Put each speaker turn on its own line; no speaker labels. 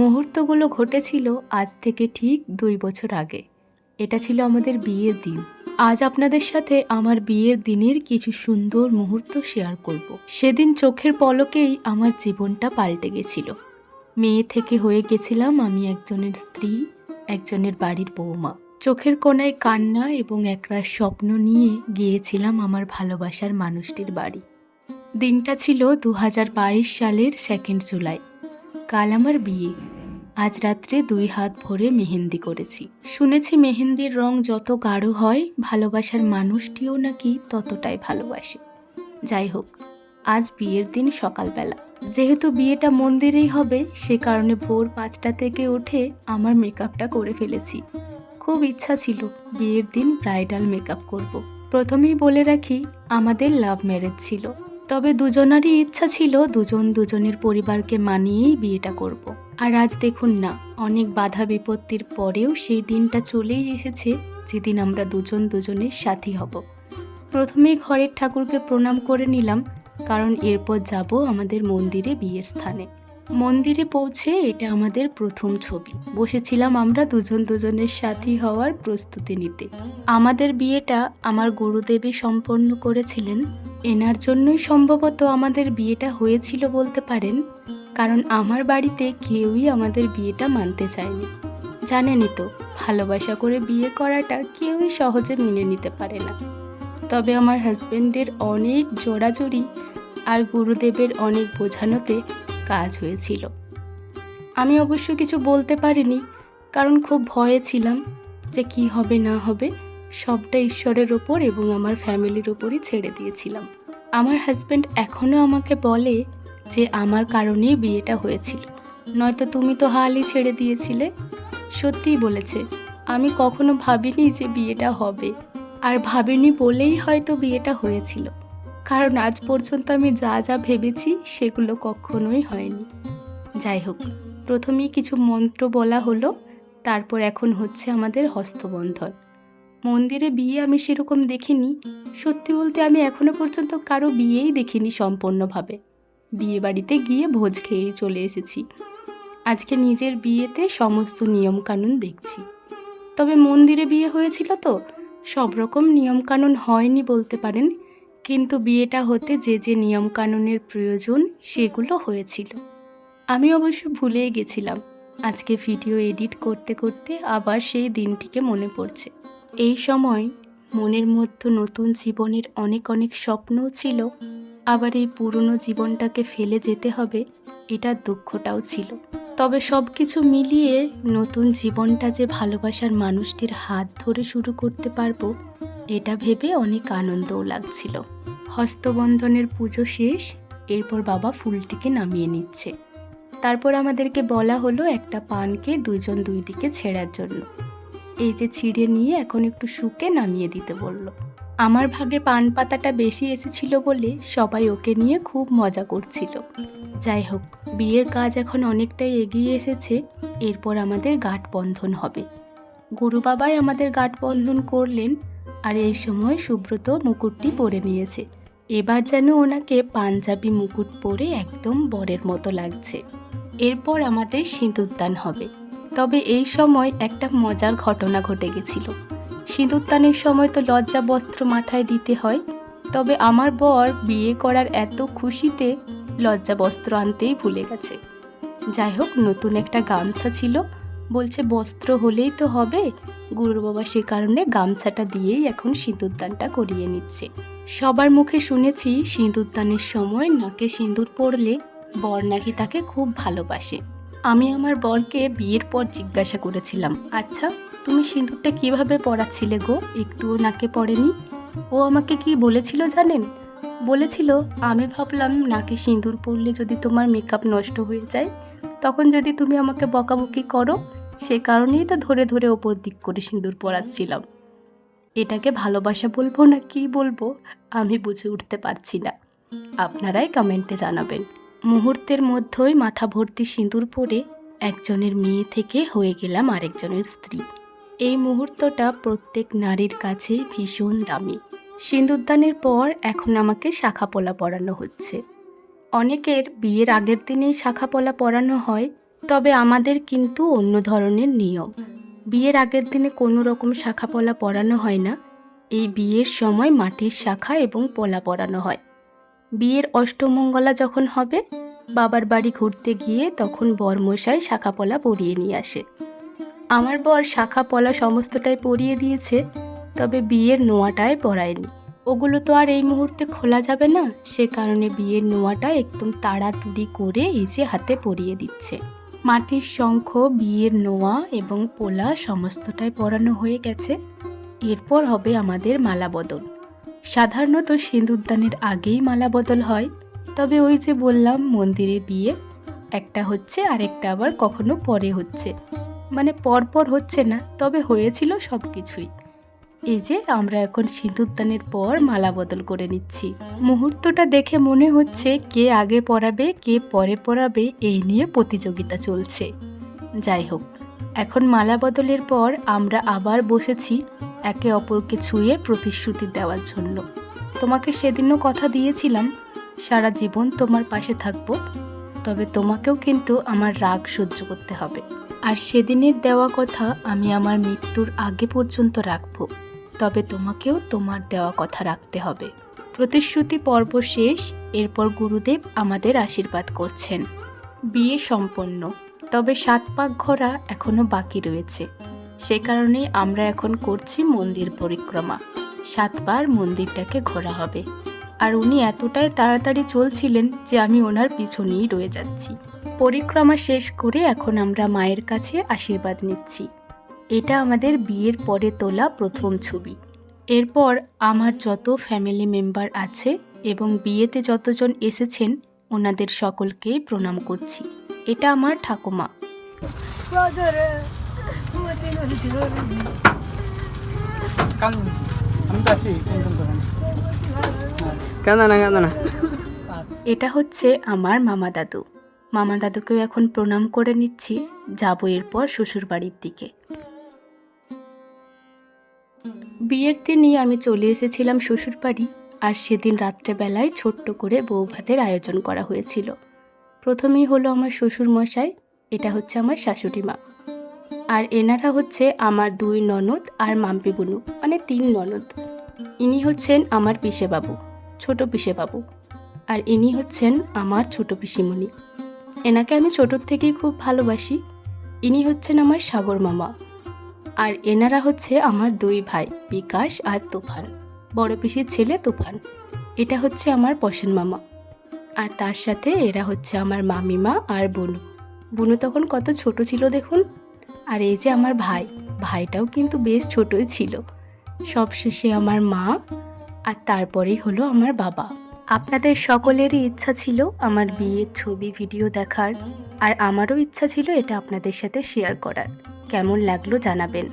মুহূর্তগুলো ঘটেছিল আজ থেকে ঠিক ২ বছর আগে। এটা ছিল আমাদের বিয়ের দিন। আজ আপনাদের সাথে আমার বিয়ের দিনের কিছু সুন্দর মুহূর্ত শেয়ার করব। সেদিন চোখের পলকেই আমার জীবনটা পাল্টে গেছিল। মেয়ে থেকে হয়ে গেছিলাম আমি একজনের স্ত্রী, একজনের বাড়ির বৌমা। চোখের কোণায় কান্না এবং একরাশ স্বপ্ন নিয়ে গিয়েছিলাম আমার ভালোবাসার মানুষটির বাড়ি। দিনটা ছিল ২০২২ সালের 2 জুলাই। কাল আমার বিয়ে। আজ রাত্রে 2 হাত ভরে মেহেন্দি করেছি। শুনেছি মেহেন্দির রং যত গাঢ় হয় ভালোবাসার মানুষটিও নাকি ততটাই ভালোবাসে। যাই হোক, আজ বিয়ের দিন সকালবেলা। যেহেতু বিয়েটা মন্দিরেই হবে সে কারণে ভোর 5টা থেকে উঠে আমার মেকআপটা করে ফেলেছি। খুব ইচ্ছা ছিল বিয়ের দিন ব্রাইডাল মেকআপ করব। প্রথমেই বলে রাখি, আমাদের লাভ ম্যারেজ ছিল। তবে দুজনারই ইচ্ছা ছিল দুজন দুজনের পরিবারকে মানিয়েই বিয়েটা করব। আর আজ দেখুন না, অনেক বাধা বিপত্তির পরেও সেই দিনটা চলেই এসেছে যেদিন আমরা দুজন দুজনের সাথী হব। প্রথমেই ঘরের ঠাকুরকে প্রণাম করে নিলাম, কারণ এরপর যাব আমাদের মন্দিরে বিয়ের স্থানে। মন্দিরে পৌঁছে এটা আমাদের প্রথম ছবি। বসেছিলাম আমরা দুজন দুজনের সাথী হওয়ার প্রস্তুতি নিতে। আমাদের বিয়েটা আমার গুরুদেবী সম্পন্ন করেছিলেন। এনার জন্যই সম্ভবত আমাদের বিয়েটা হয়েছিল বলতে পারেন, কারণ আমার বাড়িতে কেউই আমাদের বিয়েটা মানতে চায়নি। জানেনই তো, ভালোবাসা করে বিয়ে করাটা কেউই সহজে মেনে নিতে পারে না। তবে আমার হাজবেন্ডের অনেক জোরাজুরি আর গুরুদেবের অনেক বোঝানোতে কাজ হয়েছিল। আমি অবশ্য কিছু বলতে পারিনি, কারণ খুব ভয়ে ছিলাম যে কি হবে না হবে সবটা ঈশ্বরের ওপর এবং আমার ফ্যামিলির ওপরই ছেড়ে দিয়েছিলাম। আমার হাজবেন্ড এখনও আমাকে বলে যে আমার কারণেই বিয়েটা হয়েছিল, নয়তো তুমি তো হালই ছেড়ে দিয়েছিলে। সত্যিই বলেছে। আমি কখনো ভাবিনি যে বিয়েটা হবে, আর ভাবিনি বলেই হয়তো বিয়েটা হয়েছিল, কারণ আজ পর্যন্ত আমি যা যা ভেবেছি সেগুলো কখনোই হয়নি। যাই হোক, প্রথমেই কিছু মন্ত্র বলা হলো, তারপর এখন হচ্ছে আমাদের হস্তবন্ধন। মন্দিরে বিয়ে আমি সেরকম দেখিনি। সত্যি বলতে আমি এখনো পর্যন্ত কারো বিয়েই দেখিনি সম্পূর্ণভাবে। বিয়ে বাড়িতে গিয়ে ভোজ খেয়েই চলে এসেছি। আজকে নিজের বিয়েতে সমস্ত নিয়মকানুন দেখছি। তবে মন্দিরে বিয়ে হয়েছিল তো সব রকম নিয়মকানুন হয়নি বলতে পারেন, কিন্তু বিয়েটা হতে যে যে নিয়মকানুনের প্রয়োজন সেগুলো হয়েছিল। আমি অবশ্য ভুলেই গেছিলাম। আজকে ভিডিও এডিট করতে করতে আবার সেই দিনটিকে মনে পড়ছে। এই সময় মনের মধ্যে নতুন জীবনের অনেক অনেক স্বপ্নও ছিল, আবার এই পুরনো জীবনটাকে ফেলে যেতে হবে এটার দুঃখটাও ছিল। তবে সব কিছু মিলিয়ে নতুন জীবনটা যে ভালোবাসার মানুষটির হাত ধরে শুরু করতে পারবো এটা ভেবে অনেক আনন্দও লাগছিল। হস্তবন্ধনের পুজো শেষ, এরপর বাবা ফুলটিকে নামিয়ে নিচ্ছে। তারপর আমাদেরকে বলা হলো একটা পানকে দুইজন দুই দিকে ছেঁড়ার জন্য। এই যে ছিঁড়ে নিয়ে এখন একটু শুকে নামিয়ে দিতে বলল। আমার ভাগে পান পাতাটা বেশি এসেছিল বলে সবাই ওকে নিয়ে খুব মজা করছিল। যাই হোক, বিয়ের কাজ এখন অনেকটাই এগিয়ে এসেছে। এরপর আমাদের গাঁট বন্ধন হবে। গুরু বাবাই আমাদের গাঁট বন্ধন করলেন, আর এই সময় সুব্রত মুকুটটি পরে নিয়েছে। এবার যেন ওনাকে পাঞ্জাবি মুকুট পরে একদম বরের মতো লাগছে। এরপর আমাদের সিঁদুরদান হবে। তবে এই সময় একটা মজার ঘটনা ঘটে গেছিল। সিঁদুরদানের সময় তো লজ্জা বস্ত্র মাথায় দিতে হয়, তবে আমার বর বিয়ে করার এত খুশিতে লজ্জা বস্ত্র আনতেই ভুলে গেছে। যাই হোক, নতুন একটা গামছা ছিল, বলছে বস্ত্র হলেই তো হবে। গুরু বাবা সে কারণে গামছাটা দিয়েই এখন সিঁদুরদানটা করিয়ে নিচ্ছে। সবার মুখে শুনেছি সিঁদুরদানের সময় নাকে সিঁদুর পড়লে বর নাকি তাকে খুব ভালোবাসে। আমি আমার বরকে বিয়ের পর জিজ্ঞাসা করেছিলাম, আচ্ছা তুমি সিঁদুরটা কিভাবে পরাচ্ছিলে গো, একটুও নাকে পড়েনি? ও আমাকে কি বলেছিল জানেন? বলেছিল, আমি ভাবলাম নাকে সিঁদুর পরলে যদি তোমার মেকআপ নষ্ট হয়ে যায়, তখন যদি তুমি আমাকে বকাবকি করো, সে কারণেই তো ধরে ধরে ওপর দিক করে সিঁদুর পরাচ্ছিলাম। এটাকে ভালোবাসা বলবো না কি বলবো আমি বুঝে উঠতে পারছি না। আপনারাই কমেন্টে জানাবেন। মুহূর্তের মধ্যেই মাথা ভর্তি সিঁদুর পরে একজনের মেয়ে থেকে হয়ে গেলাম আরেকজনের স্ত্রী। এই মুহূর্তটা প্রত্যেক নারীর কাছে ভীষণ দামি। সিঁদুরদানের পর এখন আমাকে শাখাপলা পরানো হচ্ছে। অনেকের বিয়ের আগের দিনেই শাখাপলা পরানো হয়, তবে আমাদের কিন্তু অন্য ধরনের নিয়ম। বিয়ের আগের দিনে কোনো রকম শাখা পলা পরানো হয় না। এই বিয়ের সময় মাটির শাখা এবং পলা পরানো হয়। বিয়ের অষ্টমঙ্গলা যখন হবে, বাবার বাড়ি ঘুরতে গিয়ে তখন বরমশাই শাখা পলা পরিয়ে নিয়ে আসে। আমার বর শাখা পলা সমস্তটাই পরিয়ে দিয়েছে, তবে বিয়ের নোয়াটাই পরায়নি। ওগুলো তো আর এই মুহূর্তে খোলা যাবে না, সে কারণে বিয়ের নোয়াটা একদম তাড়াতাড়ি করে এই যে হাতে পরিয়ে দিচ্ছে। মাটির শঙ্খ, বিয়ের নোয়া এবং পোলা সমস্তটাই পরানো হয়ে গেছে। এরপর হবে আমাদের মালা বদল। সাধারণত সিঁদুরদানের আগেই মালা বদল হয়, তবে ওই যে বললাম মন্দিরে বিয়ে, একটা হচ্ছে আরেকটা আবার কখনো পরে হচ্ছে, মানে পরপর হচ্ছে না, তবে হয়েছিল সব কিছুই। এই যে আমরা এখন সিঁদুরদানের পর মালা বদল করে নিচ্ছি। মুহূর্তটা দেখে মনে হচ্ছে কে আগে পরাবে কে পরে পরাবে এই নিয়ে প্রতিযোগিতা চলছে। যাই হোক, এখন মালা বদলের পর আমরা আবার বসেছি একে অপরকে ছুঁয়ে প্রতিশ্রুতি দেওয়ার জন্য। তোমাকে সেদিনও কথা দিয়েছিলাম সারা জীবন তোমার পাশে থাকবো, তবে তোমাকেও কিন্তু আমার রাগ সহ্য করতে হবে। আর সেদিনের দেওয়া কথা আমি আমার মৃত্যুর আগে পর্যন্ত রাখবো, তবে তোমাকেও তোমার দেওয়া কথা রাখতে হবে। প্রতিশ্রুতি পর্ব শেষ। এরপর গুরুদেব আমাদের আশীর্বাদ করছেন। বিয়ে সম্পন্ন, তবে 7 পাক ঘোরা এখনো বাকি রয়েছে। সে কারণে আমরা এখন করছি মন্দির পরিক্রমা। 7 বার মন্দিরটাকে ঘোরা হবে। আর উনি এতটাই তাড়াতাড়ি চলছিলেন যে আমি ওনার পিছনেই রয়ে যাচ্ছি। পরিক্রমা শেষ করে এখন আমরা মায়ের কাছে আশীর্বাদ নিচ্ছি। এটা আমাদের বিয়ের পরে তোলা প্রথম ছবি। এরপর আমার যত ফ্যামিলি মেম্বার আছে এবং বিয়েতে যতজন এসেছেন ওনাদের সকলকেই প্রণাম করছি। এটা আমার ঠাকুমা। এটা হচ্ছে আমার মামা দাদু। মামা দাদুকেও এখন প্রণাম করে নিচ্ছি। যাবো এরপর শ্বশুর বাড়ির দিকে। বিয়ের দিনই আমি চলে এসেছিলাম শ্বশুর বাড়ি। আর সেদিন রাত্রেবেলায় ছোট্ট করে বউ ভাতের আয়োজন করা হয়েছিল। প্রথমেই হলো আমার শ্বশুর মশাই, এটা হচ্ছে আমার শাশুড়ি মা, আর এনারা হচ্ছে আমার 2 ননদ আর মাম্পি বুনু, মানে 3 ননদ। ইনি হচ্ছেন আমার পিসে বাবু, ছোট পিসে বাবু, আর ইনি হচ্ছেন আমার ছোট পিসিমণি। এনাকে আমি ছোটোর থেকেই খুব ভালোবাসি। ইনি হচ্ছেন আমার সাগর মামা। আর এনারা হচ্ছে আমার 2 ভাই, বিকাশ আর তুফান, বড় পিসির ছেলে তুফান। এটা হচ্ছে আমার পশন মামা। আর তার সাথে এরা হচ্ছে আমার মামিমা আর বুনু। বুনু তখন কত ছোট ছিল দেখুন। আর এই যে আমার ভাই, ভাইটাও কিন্তু বেশ ছোটই ছিল। সবশেষে আমার মা, আর তারপরেই হলো আমার বাবা। আপনাদের সকলেরই ইচ্ছা ছিল আমার বিয়ের ছবি ভিডিও দেখার, আর আমারও ইচ্ছা ছিল এটা আপনাদের সাথে শেয়ার করার। কেমন লাগলো জানাবেন।